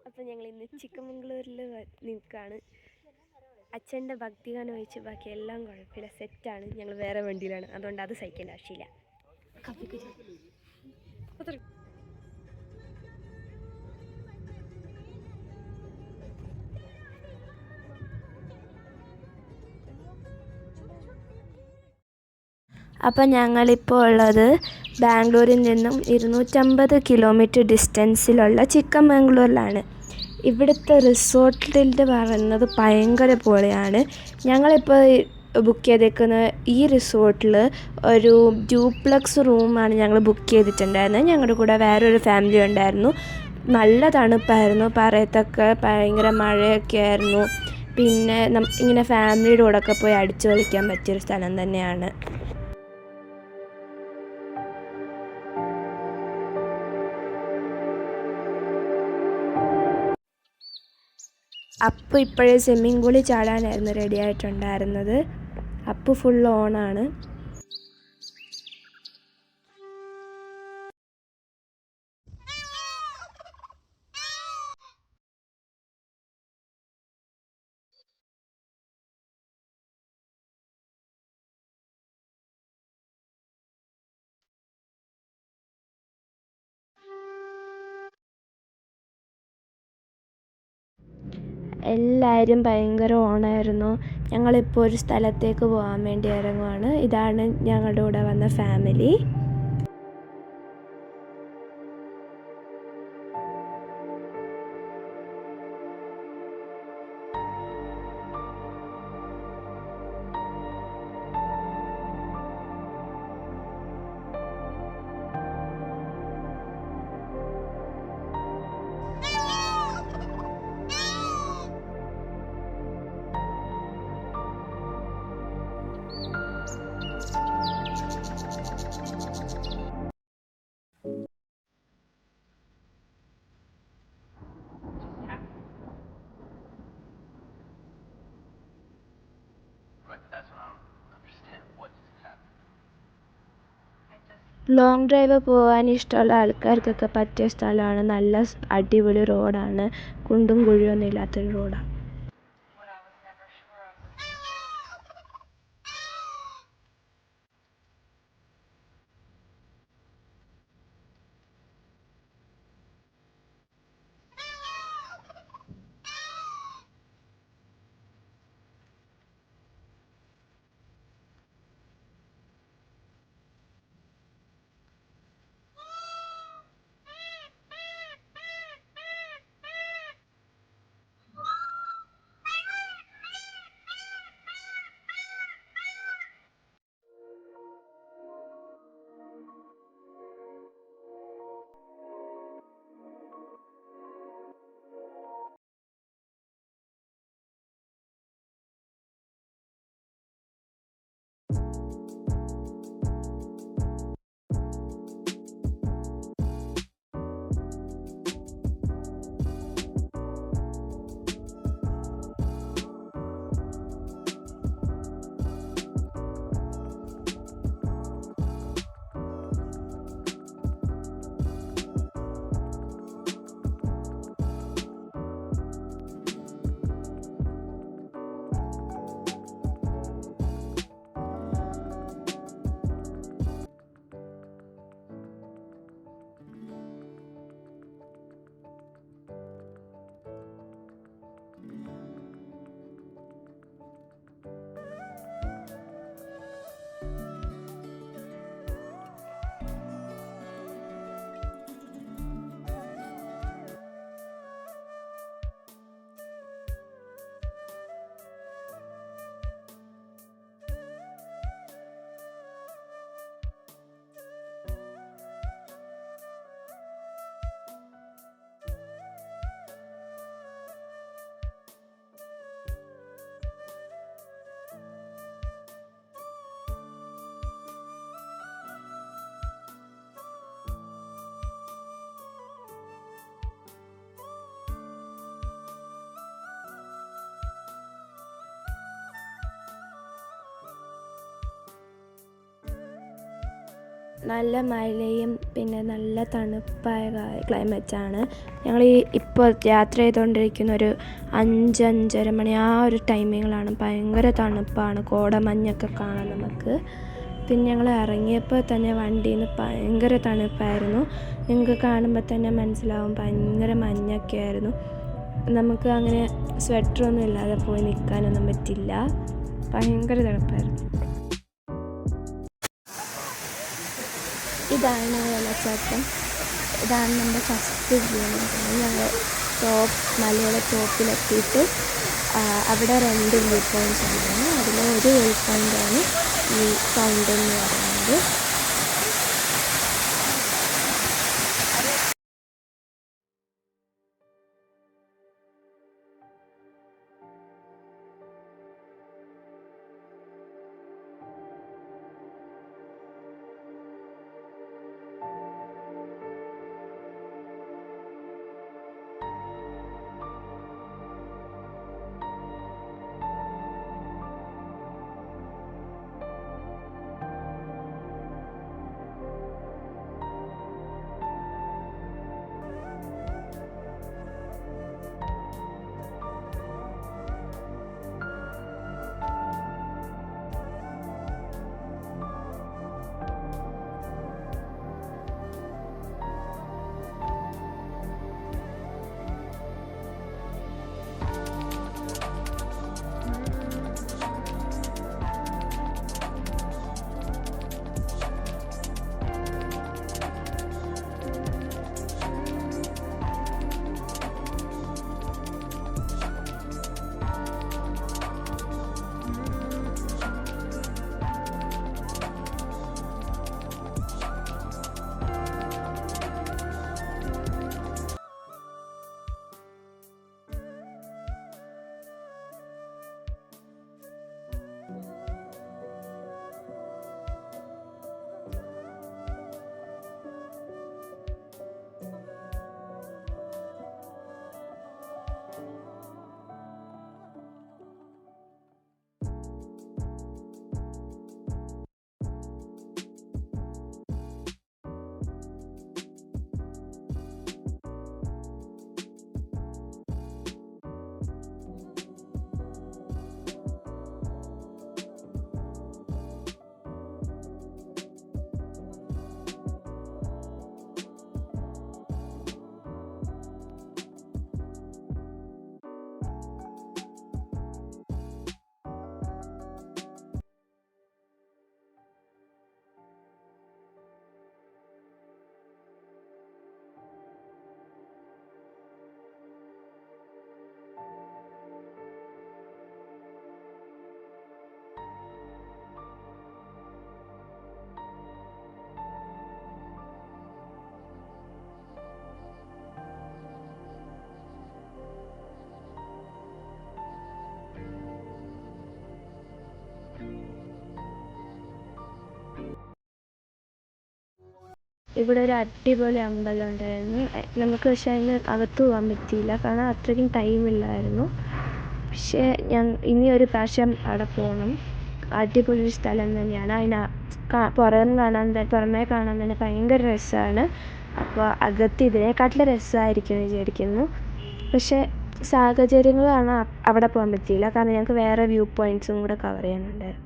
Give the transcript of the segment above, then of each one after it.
അപ്പോൾ ഞങ്ങൾ ഇന്ന് ചിക്കമംഗ്ലൂരിൽ നിൽക്കുകയാണ്. അച്ഛൻ്റെ ഭക്തിഗാനം ഒഴിച്ച് ബാക്കി എല്ലാം കുഴപ്പമില്ല, സെറ്റാണ്. ഞങ്ങൾ വേറെ വണ്ടിയിലാണ്, അതുകൊണ്ട് അത് സഹിക്കേണ്ട ആവശ്യമില്ല. അപ്പം ഞങ്ങളിപ്പോൾ ഉള്ളത് ബാംഗ്ലൂരിൽ നിന്നും 250 കിലോമീറ്റർ ഡിസ്റ്റൻസിലുള്ള ചിക്കമംഗ്ലൂരിലാണ്. ഇവിടുത്തെ റിസോർട്ടിൻ്റെ പറയുന്നത് ഭയങ്കര പൊളിയാണ്. ഞങ്ങളിപ്പോൾ ബുക്ക് ചെയ്തേക്കുന്ന ഈ റിസോർട്ടിൽ ഒരു ഡ്യൂപ്ലക്സ് റൂമാണ് ഞങ്ങൾ ബുക്ക് ചെയ്തിട്ടുണ്ടായിരുന്നത്. ഞങ്ങളുടെ കൂടെ വേറൊരു ഫാമിലി ഉണ്ടായിരുന്നു. നല്ല തണുപ്പായിരുന്നു, പറയത്തക്ക ഭയങ്കര മഴയൊക്കെ ആയിരുന്നു. പിന്നെ ഇങ്ങനെ ഫാമിലിയുടെ കൂടെയൊക്കെ പോയി അടിച്ചു കളിക്കാൻ പറ്റിയൊരു സ്ഥലം തന്നെയാണ്. അപ്പു ഇപ്പോഴേ സ്വിമ്മിംഗ് പൂളിൽ ചാടാനായിരുന്നു റെഡി ആയിട്ടുണ്ടായിരുന്നത്. അപ്പു ഫുൾ ഓണാണ്. എല്ലാവരും ഭയങ്കര ഓണായിരുന്നു. ഞങ്ങളിപ്പോൾ ഒരു സ്ഥലത്തേക്ക് പോകാൻ വേണ്ടി ഇറങ്ങുവാണ്. ഇതാണ് ഞങ്ങളുടെ കൂടെ വന്ന ഫാമിലി. ലോങ് ഡ്രൈവ് പോകാൻ ഇഷ്ടമുള്ള ആൾക്കാർക്കൊക്കെ പറ്റിയ സ്ഥലമാണ്. നല്ല അടിപൊളി റോഡാണ്, കുണ്ടും കുഴിയൊന്നും ഇല്ലാത്തൊരു റോഡാണ്. നല്ല മഴയും പിന്നെ നല്ല തണുപ്പായ ക്ലൈമറ്റാണ്. ഞങ്ങൾ ഇപ്പോൾ യാത്ര ചെയ്തുകൊണ്ടിരിക്കുന്ന ഒരു 5-5:30 മണി ആ ഒരു ടൈമിങ്ങിലാണ്. ഭയങ്കര തണുപ്പാണ്, കോടമഞ്ഞൊക്കെ കാണാം നമുക്ക്. പിന്നെ ഞങ്ങൾ ഇറങ്ങിയപ്പോൾ തന്നെ വണ്ടിയിൽ നിന്ന് ഭയങ്കര തണുപ്പായിരുന്നു. നിങ്ങൾക്ക് കാണുമ്പോൾ തന്നെ മനസ്സിലാവും, ഭയങ്കര മഞ്ഞൊക്കെ ആയിരുന്നു. നമുക്ക് അങ്ങനെ സ്വെറ്ററൊന്നും ഇല്ലാതെ പോയി നിൽക്കാനൊന്നും പറ്റില്ല, ഭയങ്കര തണുപ്പായിരുന്നു. ഇതാണ് വെള്ളച്ചാട്ടം. ഇതാണ് നമ്മുടെ ഫസ്റ്റ് വ്യൂ എന്ന് പറയുന്നത്. ഞങ്ങൾ മലയുടെ ടോപ്പിലെത്തിയിട്ട് അവിടെ 2 വ്യൂ പോയിൻറ്റ്സ് ഉണ്ടായിരുന്നു. അതിൽ ഒരു വ്യൂ പോയിൻ്റാണ് ഈ ഫൗണ്ടൻ എന്ന് പറയുന്നത്. ഇവിടെ ഒരു അടിപൊളി അമ്പലം ഉണ്ടായിരുന്നു. നമുക്ക് പക്ഷേ അതിന് അകത്ത് പോകാൻ പറ്റിയില്ല, കാരണം അത്രയ്ക്കും ടൈമില്ലായിരുന്നു. പക്ഷേ ഇനി ഒരു പ്രാവശ്യം അവിടെ പോകണം. അടിപൊളി ഒരു സ്ഥലം തന്നെയാണ്. പുറമേ കാണാൻ തന്നെ ഭയങ്കര രസമാണ്. അപ്പോൾ അകത്ത് ഇതിനെക്കാട്ടിലും രസമായിരിക്കും വിചാരിക്കുന്നു. പക്ഷേ സാഹചര്യങ്ങൾ കാരണം അവിടെ പോകാൻ പറ്റിയില്ല, കാരണം ഞങ്ങൾക്ക് വേറെ വ്യൂ പോയിൻറ്റ്സും കൂടെ കവർ ചെയ്യാനുണ്ടായിരുന്നു.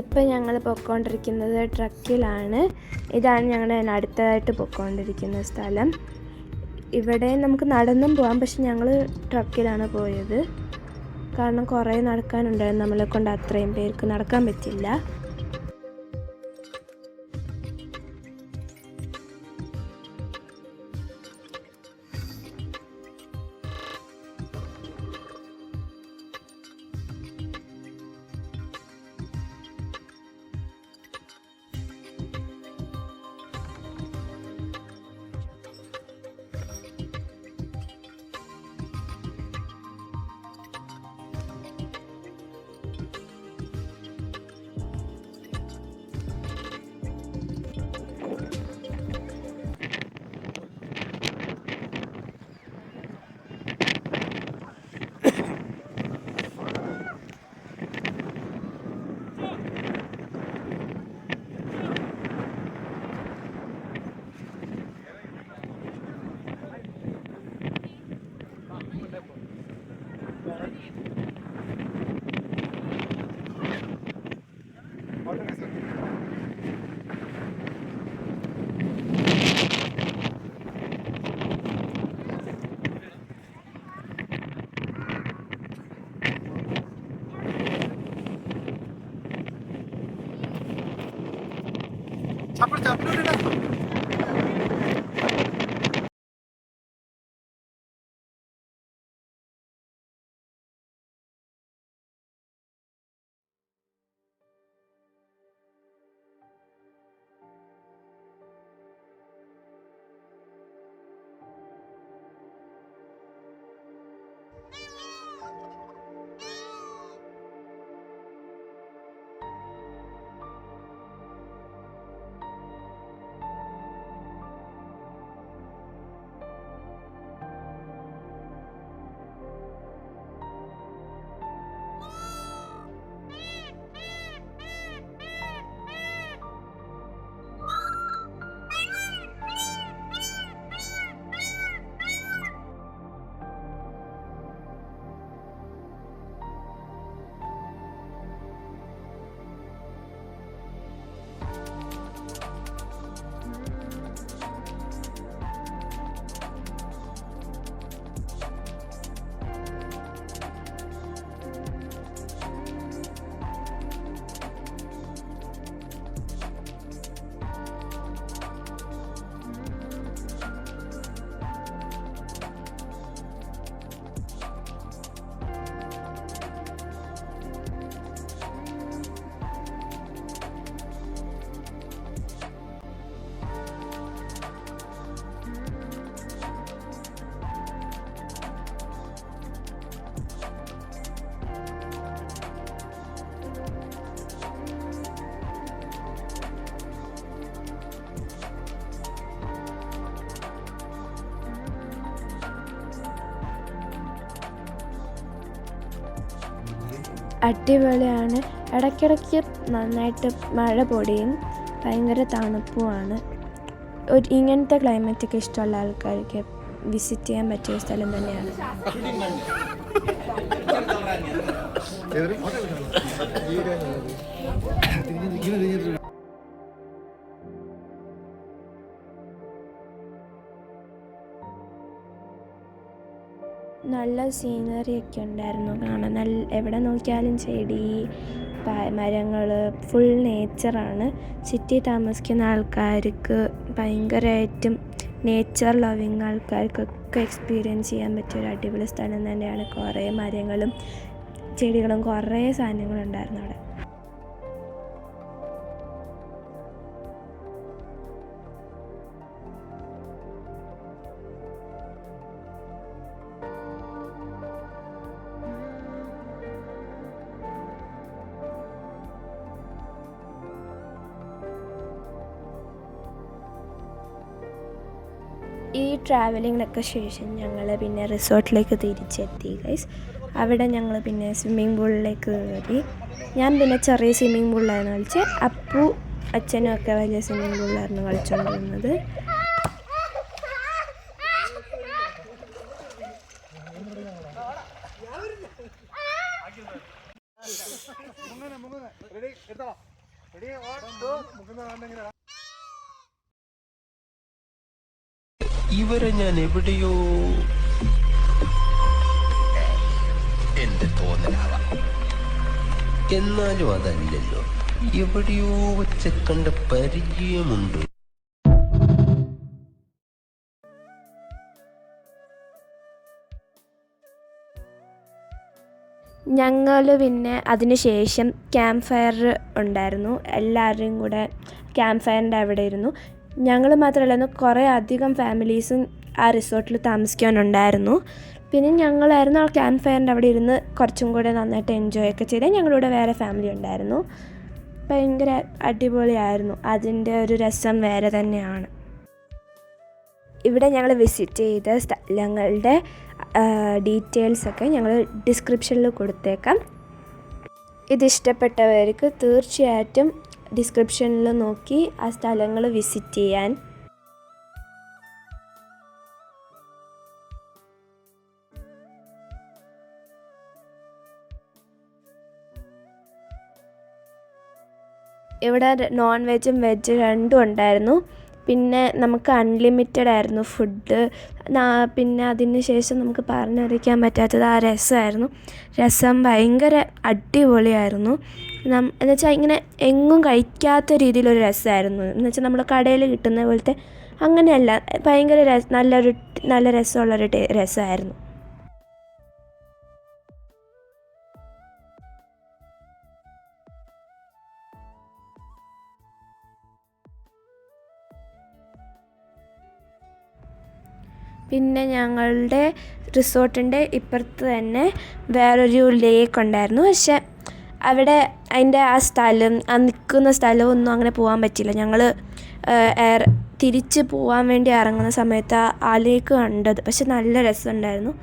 ഇപ്പം ഞങ്ങൾ പൊയ്ക്കൊണ്ടിരിക്കുന്നത് ട്രക്കിലാണ്. ഇതാണ് ഞങ്ങളുടെ അടുത്തതായിട്ട് പൊയ്ക്കൊണ്ടിരിക്കുന്ന സ്ഥലം. ഇവിടെ നമുക്ക് നടന്നും പോകാം, പക്ഷെ ഞങ്ങൾ ട്രക്കിലാണ് പോയത്. കാരണം കുറേ നടക്കാനുണ്ടായിരുന്നു, നമ്മളെ കൊണ്ട് അത്രയും പേർക്ക് നടക്കാൻ പറ്റില്ല. അടിപൊളിയാണ്. ഇടയ്ക്കിടയ്ക്ക് നന്നായിട്ട് മഴ പൊടിയും ഭയങ്കര തണുപ്പുമാണ്. ഇങ്ങനത്തെ ക്ലൈമറ്റൊക്കെ ഇഷ്ടമുള്ള ആൾക്കാർക്ക് വിസിറ്റ് ചെയ്യാൻ പറ്റിയ സ്ഥലം തന്നെയാണ്. നല്ല സീനറിയൊക്കെ ഉണ്ടായിരുന്നു കാണാൻ. എവിടെ നോക്കിയാലും ചെടി, മരങ്ങൾ, ഫുൾ നേച്ചറാണ്. സിറ്റി താമസിക്കുന്ന ആൾക്കാർക്ക് ഭയങ്കരമായിട്ടും നേച്ചർ ലവിങ് ആൾക്കാർക്കൊക്കെ എക്സ്പീരിയൻസ് ചെയ്യാൻ പറ്റിയൊരു അടിപൊളി സ്ഥലം തന്നെയാണ്. കുറേ മരങ്ങളും ചെടികളും കുറേ സാധനങ്ങളുണ്ടായിരുന്നു അവിടെ. ഈ ട്രാവലിങ്ങിനൊക്കെ ശേഷം ഞങ്ങൾ പിന്നെ റിസോർട്ടിലേക്ക് തിരിച്ചെത്തി ഗൈസ്. അവിടെ ഞങ്ങൾ പിന്നെ സ്വിമ്മിംഗ് പൂളിലേക്ക് കയറി. ഞാൻ പിന്നെ ചെറിയ സ്വിമ്മിംഗ് പൂളിലായിരുന്നു കളിച്ചത്. അപ്പു അച്ഛനും ഒക്കെ വലിയ സ്വിമ്മിംഗ് പൂളിലായിരുന്നു കളിച്ചുകൊണ്ടിരുന്നത്. ഇവരെ ഞാൻ എവിടെയോ എന്റെ തോന്നലാവാം, എന്നാലും അതല്ലല്ലോ, എവിടെയോ വെച്ച കണ്ട പരിചയമുണ്ട്. ഞങ്ങൾ പിന്നെ അതിന് ശേഷം ക്യാമ്പ് ഫയർ ഉണ്ടായിരുന്നു. എല്ലാവരുടെയും കൂടെ ക്യാമ്പ് ഫയറിൻ്റെ അവിടെ ഇരുന്നു. ഞങ്ങൾ മാത്രമല്ലായിരുന്നു, കുറേ അധികം ഫാമിലീസും ആ റിസോർട്ടിൽ താമസിക്കാനുണ്ടായിരുന്നു. പിന്നെ ഞങ്ങളായിരുന്നു ആ ക്യാമ്പ് ഫയറിൻ്റെ അവിടെ ഇരുന്ന് കുറച്ചും കൂടെ നന്നായിട്ട് എൻജോയ് ഒക്കെ ചെയ്ത്. ഞങ്ങളുടെ കൂടെ വേറെ ഫാമിലി ഉണ്ടായിരുന്നു. ഭയങ്കര അടിപൊളിയായിരുന്നു. അതിൻ്റെ ഒരു രസം വേറെ തന്നെയാണ്. ഇവിടെ ഞങ്ങൾ വിസിറ്റ് ചെയ്ത സ്ഥലങ്ങളുടെ ഡീറ്റെയിൽസൊക്കെ ഞങ്ങൾ ഡിസ്ക്രിപ്ഷനിൽ കൊടുത്തേക്കാം. ഇതിഷ്ടപ്പെട്ടവർക്ക് തീർച്ചയായിട്ടും ഡിസ്ക്രിപ്ഷനിൽ നോക്കി ആ സ്ഥലങ്ങൾ വിസിറ്റ് ചെയ്യാൻ. ഇവിടെ നോൺ വെജും വെജ് രണ്ടും ഉണ്ടായിരുന്നു. പിന്നെ നമുക്ക് അൺലിമിറ്റഡ് ആയിരുന്നു ഫുഡ്. പിന്നെ അതിന് ശേഷം നമുക്ക് പറഞ്ഞറിയിക്കാൻ പറ്റാത്തത് ആ രസമായിരുന്നു. രസം ഭയങ്കര അടിപൊളിയായിരുന്നു. എന്നുവെച്ചാൽ ഇങ്ങനെ എങ്ങും കഴിക്കാത്ത രീതിയിലൊരു രസമായിരുന്നു. എന്നുവെച്ചാൽ നമ്മൾ കടയിൽ കിട്ടുന്ന പോലത്തെ അങ്ങനെയല്ല, ഭയങ്കര നല്ല രസമുള്ളൊരു രസമായിരുന്നു. പിന്നെ ഞങ്ങളുടെ റിസോർട്ടിൻ്റെ ഇപ്പുറത്ത് തന്നെ വേറൊരു ലേക്ക് ഉണ്ടായിരുന്നു. പക്ഷെ അവിടെ അതിൻ്റെ ആ സ്ഥലം, ആ നിൽക്കുന്ന സ്ഥലമൊന്നും അങ്ങനെ പോകാൻ പറ്റില്ല. ഞങ്ങൾ തിരിച്ച് പോകാൻ വേണ്ടി ഇറങ്ങുന്ന സമയത്ത് ആ ലേക്ക് കണ്ടത്. പക്ഷെ നല്ല രസമുണ്ടായിരുന്നു.